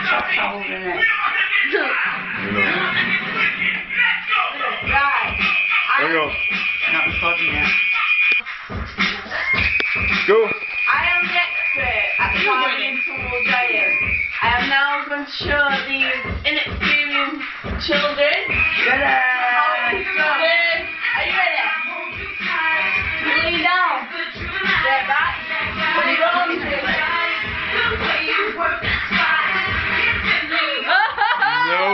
holding it. Right. Hang on. Not recording yet. Go. I am the expert at the party in tumble giant. I am now going to show these inexperienced children how it is done. Are you ready? Lean down. Step back. Put your arms in. No.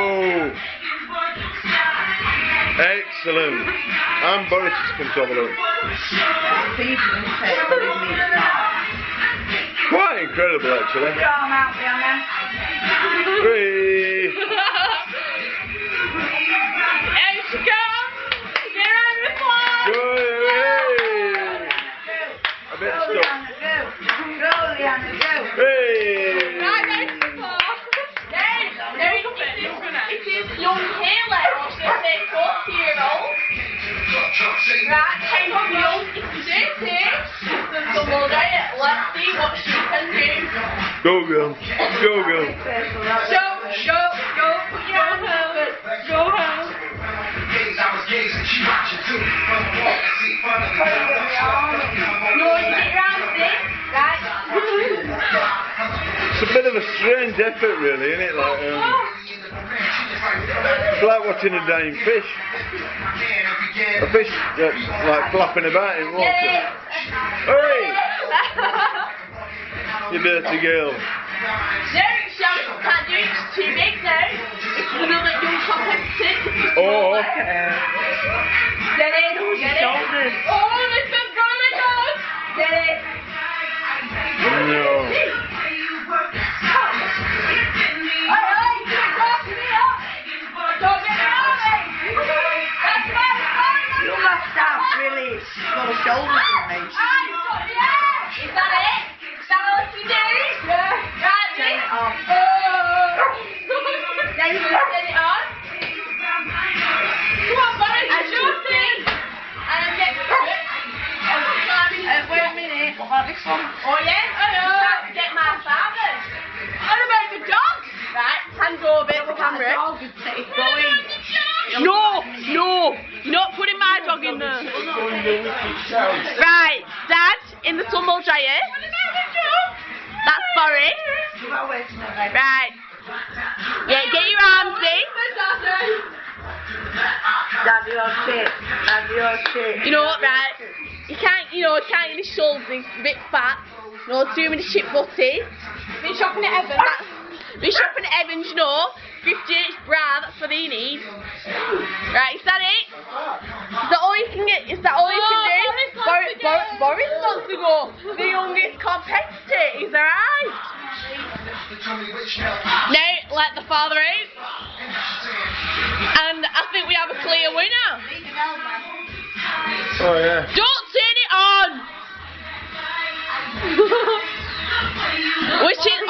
Excellent. And Boris can have a look. Quite incredible, actually. Put your arm out, Rihanna. Whee! Here she comes. Get around the floor. Go, hey! A bit Go, stuck. Rihanna, go. Go, Rihanna, go. Hey! Right, there's the floor. It is young Haley, or should I say 4-year-old. Right, hang on, young. If you do this, the tumble giant. Let's see what she can do. Go, girl. Go, girl. Go. Put your hands up. Go home. No, you get your arms in. Right. It's a bit of a strange effort, really, isn't it? It's like watching a dying fish. A fish that's like flapping about in water. Hey! You dirty girl. No, can't do it. It's too big now. It's another young competitor. Oh. Get it. Oh, this is gonna go. Get it. No. You must have really got shoulders in me. Is that it? Is that all you do? Yeah. Right, Turn it on. Then you turn it on. Come on, Boris, jump in. And then get Wait a minute. What about this one? Oh, yeah? Start to get my father. What about the dog? Right, hand over the camera. Dog is going. No, you're not putting my dog in there. Right, Dad, in the tumble dryer. That's Boris. Right. Yeah, get your arms in. Daddy, your shit. Daddy, your shit. You know what, right? You can't get his shoulders, he's a bit fat. No, too many chip butties. Been shopping at Evans. Been shopping at Evans, you know. 50-inch bra, that's what he needs. Right, is that it? Is that all you can get? Is that all you can do? Boris wants to go. The youngest competitor, is that right? Now, let the father out. And I think we have a clear winner. Oh, yeah. Don't turn it on! Which is